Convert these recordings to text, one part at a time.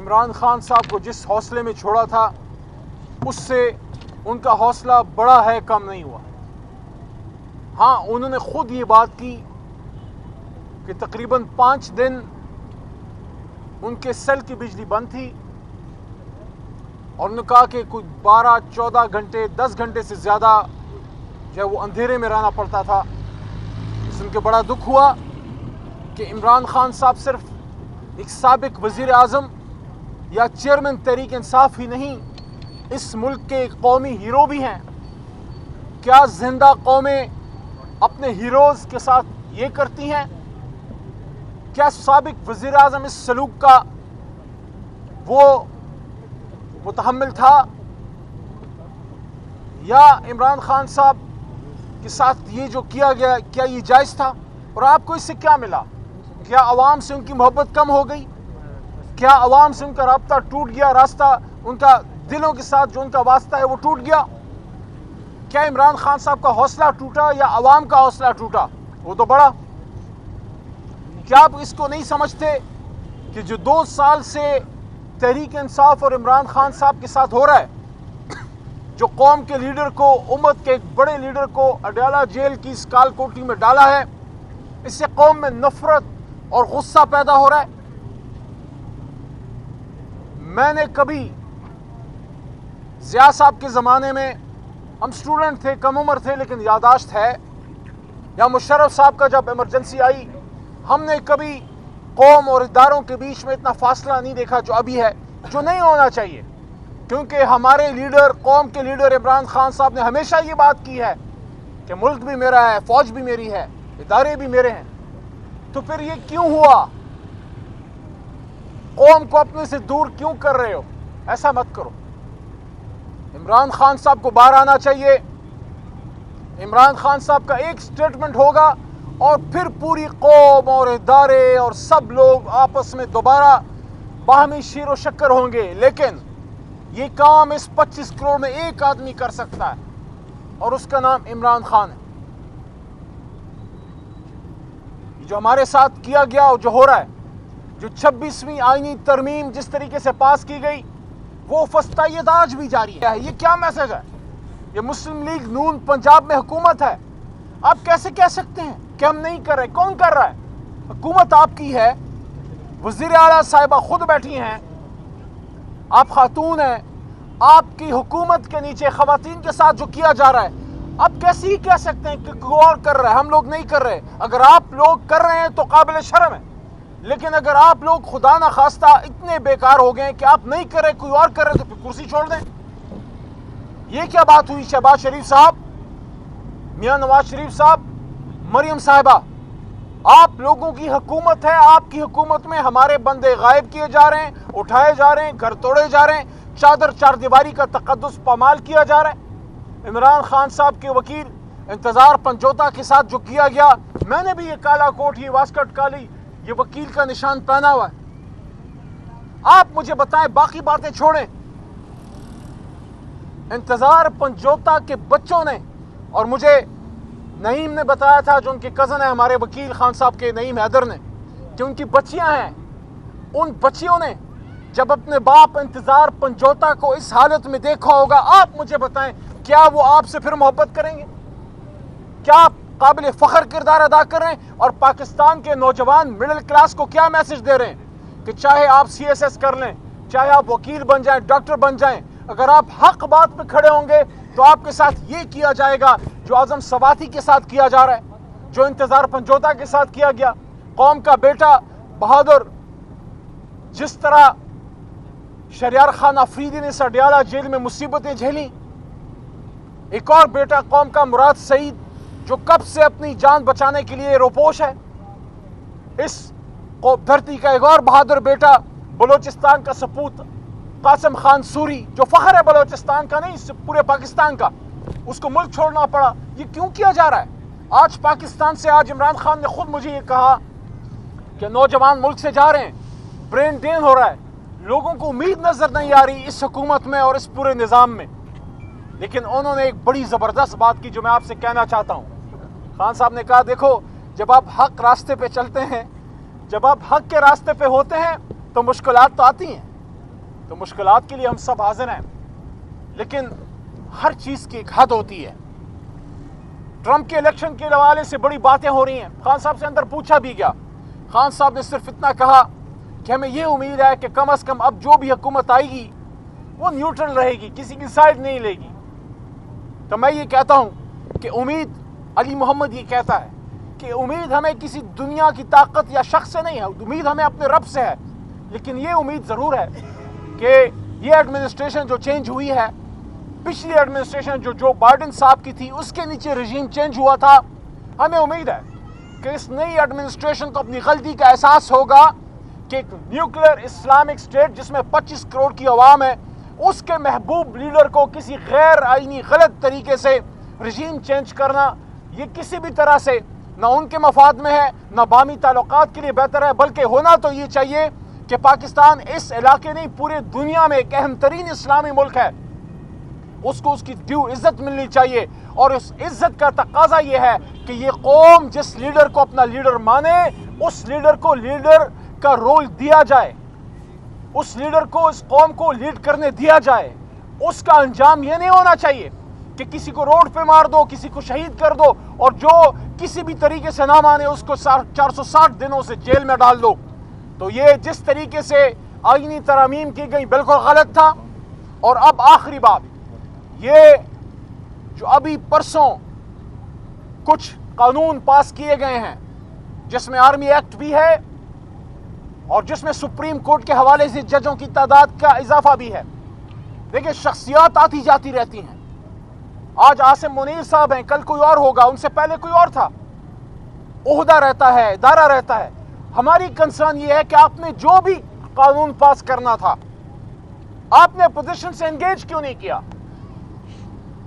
عمران خان صاحب کو جس حوصلے میں چھوڑا تھا اس سے ان کا حوصلہ بڑا ہے، کم نہیں ہوا۔ ہاں، انہوں نے خود یہ بات کی کہ تقریباً 5 دن ان کے سیل کی بجلی بند تھی، اور انہوں نے کہا کہ کوئی 12-14 گھنٹے 10 گھنٹے سے زیادہ جو ہے وہ اندھیرے میں رہنا پڑتا تھا۔ سن کے بڑا دکھ ہوا کہ عمران خان صاحب صرف ایک سابق وزیر اعظم یا چیئرمین تحریک انصاف ہی نہیں، اس ملک کے ایک قومی ہیرو بھی ہیں۔ کیا زندہ قومیں اپنے ہیروز کے ساتھ یہ کرتی ہیں؟ کیا سابق وزیر اعظم اس سلوک کا وہ متحمل تھا، یا عمران خان صاحب کے ساتھ یہ جو کیا گیا کیا یہ جائز تھا؟ اور آپ کو اس سے کیا ملا؟ کیا عوام سے ان کی محبت کم ہو گئی؟ کیا عوام سے ان کا رابطہ ٹوٹ گیا؟ راستہ ان کا دلوں کے ساتھ جو ان کا واسطہ ہے وہ ٹوٹ گیا؟ کیا عمران خان صاحب کا حوصلہ ٹوٹا یا عوام کا حوصلہ ٹوٹا؟ وہ تو بڑا۔ کیا آپ اس کو نہیں سمجھتے کہ جو 2 سال سے تحریک انصاف اور عمران خان صاحب کے ساتھ ہو رہا ہے، جو قوم کے لیڈر کو، امت کے ایک بڑے لیڈر کو اڈیالہ جیل کی اس کال کوٹری میں ڈالا ہے، اس سے قوم میں نفرت اور غصہ پیدا ہو رہا ہے؟ میں نے کبھی ضیاء صاحب کے زمانے میں، ہم سٹوڈنٹ تھے، کم عمر تھے، لیکن یاداشت ہے، یا مشرف صاحب کا جب ایمرجنسی آئی، ہم نے کبھی قوم اور اداروں کے بیچ میں اتنا فاصلہ نہیں دیکھا جو ابھی ہے، جو نہیں ہونا چاہیے، کیونکہ ہمارے لیڈر، قوم کے لیڈر عمران خان صاحب نے ہمیشہ یہ بات کی ہے کہ ملک بھی میرا ہے، فوج بھی میری ہے، ادارے بھی میرے ہیں۔ تو پھر یہ کیوں ہوا؟ قوم کو اپنے سے دور کیوں کر رہے ہو؟ ایسا مت کرو۔ عمران خان صاحب کو باہر آنا چاہیے۔ عمران خان صاحب کا ایک سٹیٹمنٹ ہوگا اور پھر پوری قوم اور ادارے اور سب لوگ آپس میں دوبارہ باہمی شیر و شکر ہوں گے۔ لیکن یہ کام اس 25 کروڑ میں ایک آدمی کر سکتا ہے، اور اس کا نام عمران خان ہے۔ جو ہمارے ساتھ کیا گیا اور جو ہو رہا ہے، جو 26ویں آئینی ترمیم جس طریقے سے پاس کی گئی، وہ فسطائیت آج بھی جاری ہے۔ یہ کیا میسج ہے؟ یہ مسلم لیگ نون پنجاب میں حکومت ہے۔ آپ کیسے کہہ سکتے ہیں کہ ہم نہیں کر رہے؟ کون کر رہا ہے؟ حکومت آپ کی ہے، وزیر اعلیٰ صاحبہ خود بیٹھی ہیں، آپ خاتون ہیں، آپ کی حکومت کے نیچے خواتین کے ساتھ جو کیا جا رہا ہے، آپ کیسے ہی کہہ سکتے ہیں کہ کوئی اور کر رہا ہے، ہم لوگ نہیں کر رہے؟ اگر آپ لوگ کر رہے ہیں تو قابل شرم ہے، لیکن اگر آپ لوگ خدا نخواستہ اتنے بیکار ہو گئے کہ آپ نہیں کر رہے، کوئی اور کر رہے، تو پھر کرسی چھوڑ دیں۔ یہ کیا بات ہوئی؟ شہباز شریف صاحب، میاں نواز شریف صاحب، مریم صاحبہ، آپ لوگوں کی حکومت ہے، آپ کی حکومت میں ہمارے بندے غائب کیے جا رہے ہیں، اٹھائے جا رہے ہیں، گھر توڑے جا رہے ہیں، چار دیواری کا تقدس پامال کیا جا رہا ہے۔ عمران خان صاحب کے وکیل انتظار پنجوتا کے ساتھ جو کیا گیا، میں نے بھی یہ کالا کوٹ، یہ واسکٹ کالی، یہ وکیل کا نشان پہنا ہوا ہے۔ آپ مجھے بتائیں، باقی باتیں چھوڑیں۔ انتظار پنجوتا کے بچوں نے، اور مجھے نعیم نے بتایا تھا جو ان کے کزن ہیں ہمارے وکیل خان صاحب کے، نعیم حیدر نے، کہ ان کی بچیاں ہیں، ان بچیوں نے جب اپنے باپ انتظار پنجوتا کو اس حالت میں دیکھا ہوگا، آپ مجھے بتائیں کیا وہ آپ سے پھر محبت کریں گے؟ کیا آپ قابل فخر کردار ادا کر رہے ہیں؟ اور پاکستان کے نوجوان مڈل کلاس کو کیا میسج دے رہے ہیں کہ چاہے آپ CSS کر لیں، چاہے آپ وکیل بن جائیں، ڈاکٹر بن جائیں، اگر آپ حق بات پہ کھڑے ہوں گے تو آپ کے ساتھ یہ کیا جائے گا جو اعظم سواتی کے ساتھ کیا جا رہا ہے، جو انتظار پنجوتا کے ساتھ کیا گیا۔ قوم کا بیٹا بہادر، جس طرح شہریار خان آفریدی نے سڈیالہ جیل میں مصیبتیں جھیلیں، ایک اور بیٹا قوم کا مراد سعید، جو کب سے اپنی جان بچانے کے لیے روپوش ہے۔ اس دھرتی کا ایک اور بہادر بیٹا بلوچستان کا سپوت قاسم خان سوری، جو فخر ہے بلوچستان کا نہیں، پورے پاکستان کا، اس کو ملک چھوڑنا پڑا۔ یہ کیوں کیا جا رہا ہے؟ آج پاکستان سے، آج عمران خان نے خود مجھے یہ کہا کہ نوجوان ملک سے جا رہے ہیں، برین ڈرین ہو رہا ہے، لوگوں کو امید نظر نہیں آ رہی اس حکومت میں اور اس پورے نظام میں۔ لیکن انہوں نے ایک بڑی زبردست بات کی جو میں آپ سے کہنا چاہتا ہوں۔ خان صاحب نے کہا، دیکھو، جب آپ حق راستے پہ چلتے ہیں، جب آپ حق کے راستے پہ ہوتے ہیں تو مشکلات تو آتی ہیں، تو مشکلات کے لیے ہم سب حاضر ہیں، لیکن ہر چیز کی ایک حد ہوتی ہے۔ ٹرمپ کے الیکشن کے حوالے سے بڑی باتیں ہو رہی ہیں، خان صاحب سے اندر پوچھا بھی گیا، خان صاحب نے صرف اتنا کہا کہ ہمیں یہ امید ہے کہ کم از کم اب جو بھی حکومت آئے گی وہ نیوٹرل رہے گی، کسی کی سائڈ نہیں لے گی۔ تو میں یہ کہتا ہوں کہ امید، علی محمد یہ کہتا ہے کہ امید ہمیں کسی دنیا کی طاقت یا شخص سے نہیں ہے، امید ہمیں اپنے رب سے ہے، لیکن یہ امید ضرور ہے کہ یہ ایڈمنسٹریشن جو چینج ہوئی ہے، پچھلی ایڈمنسٹریشن جو بائیڈن صاحب کی تھی اس کے نیچے رژیم چینج ہوا تھا، ہمیں امید ہے کہ اس نئی ایڈمنسٹریشن کو اپنی غلطی کا احساس ہوگا کہ ایک نیوکلیر اسلامک اسٹیٹ جس میں 25 کروڑ کی عوام ہے، اس کے محبوب لیڈر کو کسی غیر آئینی غلط طریقے سے رژیم چینج کرنا، یہ کسی بھی طرح سے نہ ان کے مفاد میں ہے، نہ باہمی تعلقات کے لیے بہتر ہے، بلکہ ہونا تو یہ چاہیے کہ پاکستان اس علاقے نہیں پورے دنیا میں ایک اہم ترین اسلامی ملک ہے، اس کو اس کی ڈیو عزت ملنی چاہیے، اور اس عزت کا تقاضا یہ ہے کہ یہ قوم جس لیڈر کو اپنا لیڈر مانے، اس لیڈر کو لیڈر کا رول دیا جائے، اس لیڈر کو اس قوم کو لیڈ کرنے دیا جائے۔ اس کا انجام یہ نہیں ہونا چاہیے کہ کسی کو روڈ پہ مار دو، کسی کو شہید کر دو، اور جو کسی بھی طریقے سے نہ مانے اس کو 460 دنوں سے جیل میں ڈال دو۔ تو یہ جس طریقے سے آئینی ترامیم کی گئی بالکل غلط تھا۔ اور اب آخری بات، یہ جو ابھی پرسوں کچھ قانون پاس کیے گئے ہیں جس میں آرمی ایکٹ بھی ہے اور جس میں سپریم کورٹ کے حوالے سے ججوں کی تعداد کا اضافہ بھی ہے۔ دیکھیں، شخصیات آتی جاتی رہتی ہیں، آج عاصم منیر صاحب ہیں، کل کوئی اور ہوگا، ان سے پہلے کوئی اور تھا، عہدہ رہتا ہے، ادارہ رہتا ہے۔ ہماری کنسرن یہ ہے کہ آپ نے جو بھی قانون پاس کرنا تھا، آپ نے اپوزیشن سے انگیج کیوں نہیں کیا؟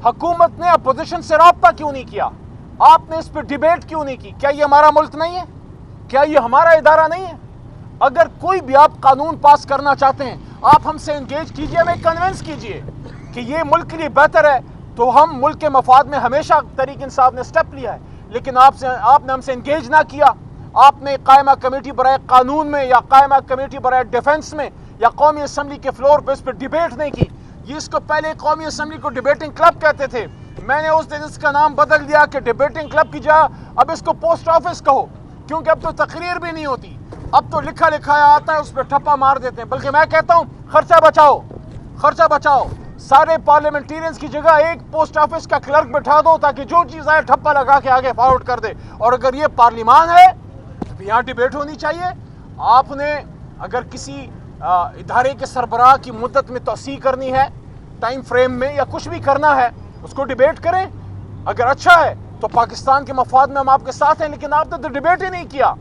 حکومت نے اپوزیشن سے رابطہ کیوں نہیں کیا؟ آپ نے اس پہ ڈیبیٹ کیوں نہیں کی؟ کیا یہ ہمارا ملک نہیں ہے؟ کیا یہ ہمارا ادارہ نہیں ہے؟ اگر کوئی بھی آپ قانون پاس کرنا چاہتے ہیں، آپ ہم سے انگیج کیجئے، ہمیں کنونس کیجئے کہ یہ ملک کے لیے بہتر ہے، تو ہم ملک کے مفاد میں ہمیشہ تحریک انصاف نے سٹیپ لیا ہے، لیکن آپ نے ہم سے انگیج نہ کیا۔ آپ نے قائمہ کمیٹی برائے قانون میں یا قائمہ کمیٹی برائے ڈیفنس میں یا قومی اسمبلی کے فلور پہ اس پہ ڈیبیٹ نہیں کی۔ یہ اس کو پہلے قومی اسمبلی کو ڈیبیٹنگ کلب کہتے تھے، میں نے اس دن اس کا نام بدل دیا کہ ڈیبیٹنگ کلب کی جگہ اب اس کو پوسٹ آفس کہو، کیونکہ اب تو تقریر بھی نہیں ہوتی، اب تو لکھا لکھایا آتا ہے، اس پہ ٹھپا مار دیتے ہیں۔ بلکہ میں کہتا ہوں خرچہ بچاؤ، خرچہ بچاؤ، سارے پارلیمنٹیرینز کی جگہ ایک پوسٹ آفس کا کلرک بٹھا دو تاکہ جو چیز آئے ٹھپا لگا کے آگے فارورڈ کر دے۔ اور اگر یہ پارلیمان ہے تو یہاں ڈیبیٹ ہونی چاہیے۔ آپ نے اگر کسی ادارے کے سربراہ کی مدت میں توسیع کرنی ہے، ٹائم فریم میں، یا کچھ بھی کرنا ہے، اس کو ڈیبیٹ کریں، اگر اچھا ہے تو پاکستان کے مفاد میں ہم آپ کے ساتھ ہیں، لیکن آپ نے تو ڈیبیٹ ہی نہیں کیا۔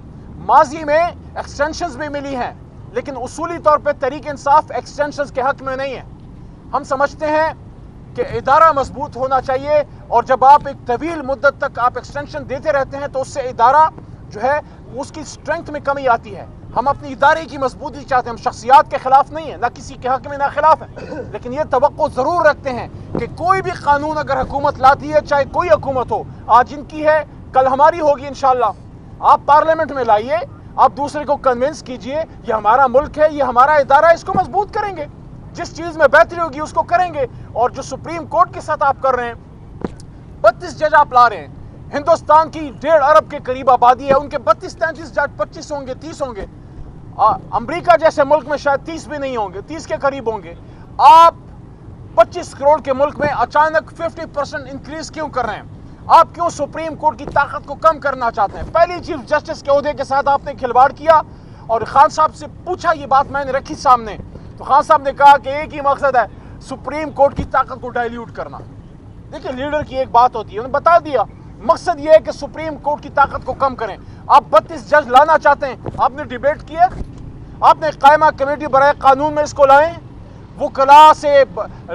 ماضی میں ایکسٹینشنز بھی ملی ہیں، لیکن اصولی طور پہ تحریک انصاف ایکسٹینشنز کے حق میں نہیں ہے۔ ہم سمجھتے ہیں کہ ادارہ مضبوط ہونا چاہیے، اور جب آپ ایک طویل مدت تک آپ ایکسٹینشن دیتے رہتے ہیں تو اس سے ادارہ جو ہے اس کی اسٹرینتھ میں کمی آتی ہے۔ ہم اپنی ادارے کی مضبوطی چاہتے ہیں، ہم شخصیات کے خلاف نہیں ہیں، نہ کسی کے حق میں نہ خلاف ہیں، لیکن یہ توقع ضرور رکھتے ہیں کہ کوئی بھی قانون اگر حکومت لاتی ہے، چاہے کوئی حکومت ہو، آج ان کی ہے کل ہماری ہوگی انشاءاللہ، آپ پارلیمنٹ میں لائیے، آپ دوسرے کو کنونس کیجئے، یہ ہمارا ملک ہے، یہ ہمارا ادارہ ہے، اس کو مضبوط کریں گے، جس چیز میں بہتری ہوگی اس کو کریں گے۔ اور جو سپریم کورٹ کے ساتھ آپ کر رہے ہیں، 32 جج آپ لا رہے ہیں، ہندوستان کی 1.5 ارب کے قریب آبادی ہے، ان کے 32-33 جج 25 ہوں گے، 30 ہوں گے، امریکہ جیسے ملک میں شاید 30 بھی نہیں ہوں گے، 30 کے قریب ہوں گے۔ آپ 25 کروڑ کے ملک میں اچانک 50% انکریز کیوں کر رہے ہیں؟ آپ کیوں سپریم کورٹ کی طاقت کو کم کرنا چاہتے ہیں؟ پہلی چیف جسٹس کے عہدے کے ساتھ آپ نے کھلواڑ کیا، اور خان صاحب سے پوچھا، یہ بات میں نے رکھی سامنے، تو خان صاحب نے کہا کہ ایک ہی مقصد ہے، سپریم کورٹ کی طاقت کو ڈائلیوٹ کرنا۔ دیکھیں، لیڈر کی ایک بات ہوتی ہے، انہوں نے بتا دیا، مقصد یہ ہے کہ سپریم کورٹ کی طاقت کو کم کریں۔ آپ 32 جج لانا چاہتے ہیں، آپ نے ڈیبیٹ کیا، آپ نے قائمہ کمیٹی برائے قانون میں اس کو لائیں، وکلاء سے،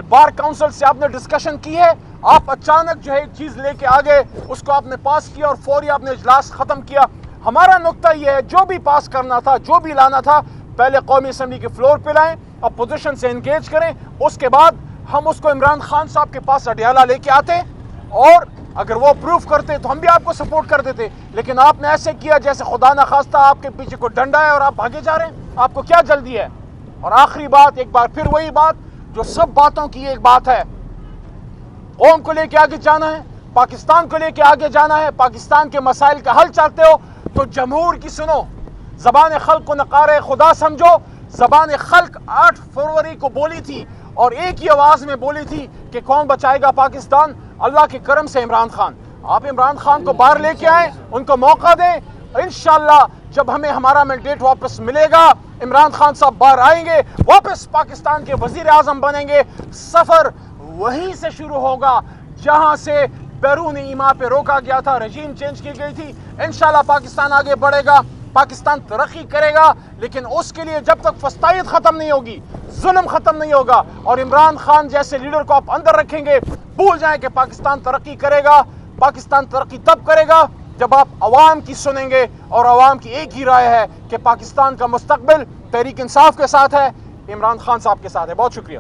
بار کاؤنسل سے آپ نے ڈسکشن کی ہے، آپ اچانک جو ہے ایک چیز لے کے آگے، اس کو آپ نے پاس کیا اور فوری آپ نے اجلاس ختم کیا۔ ہمارا نقطہ یہ ہے، جو بھی پاس کرنا تھا، جو بھی لانا تھا، پہلے قومی اسمبلی کے فلور پہ لائیں، اپوزیشن سے انگیج کریں، اس کے بعد ہم اس کو عمران خان صاحب کے پاس اڈیالہ لے کے آتے، اور اگر وہ اپروو کرتے تو ہم بھی آپ کو سپورٹ کر دیتے۔ لیکن آپ نے ایسے کیا جیسے خدا نخواستہ آپ کے پیچھے کوئی ڈنڈا ہے اور آپ بھاگے جا رہے ہیں۔ آپ کو کیا جلدی ہے؟ اور آخری بات، ایک بار پھر وہی بات جو سب باتوں کی ایک بات ہے، قوم کو لے کے آگے جانا ہے، پاکستان کو لے کے آگے جانا ہے، پاکستان کے مسائل کا حل چاہتے ہو تو جمہور کی سنو، زبان خلق کو نکار خدا سمجھو۔ زبان خلق 8 فروری کو بولی تھی اور ایک ہی آواز میں بولی تھی کہ کون بچائے گا پاکستان؟ اللہ کے کرم سے عمران خان۔ آپ عمران خان کو باہر لے کے آئیں، ان کو موقع دیں، انشاءاللہ جب ہمیں ہمارا مینڈیٹ واپس ملے گا، عمران خان صاحب باہر آئیں گے، واپس پاکستان کے وزیر اعظم بنیں گے۔ سفر وہیں سے شروع ہوگا جہاں سے بیرون ایما پہ روکا گیا تھا، رجیم چینج کی گئی تھی۔ انشاءاللہ پاکستان آگے بڑھے گا، پاکستان ترقی کرے گا، لیکن اس کے لیے جب تک فسطائیت ختم نہیں ہوگی، ظلم ختم نہیں ہوگا، اور عمران خان جیسے لیڈر کو آپ اندر رکھیں گے، بھول جائیں کہ پاکستان ترقی کرے گا۔ پاکستان ترقی تب کرے گا جب آپ عوام کی سنیں گے، اور عوام کی ایک ہی رائے ہے کہ پاکستان کا مستقبل تحریک انصاف کے ساتھ ہے، عمران خان صاحب کے ساتھ ہے۔ بہت شکریہ۔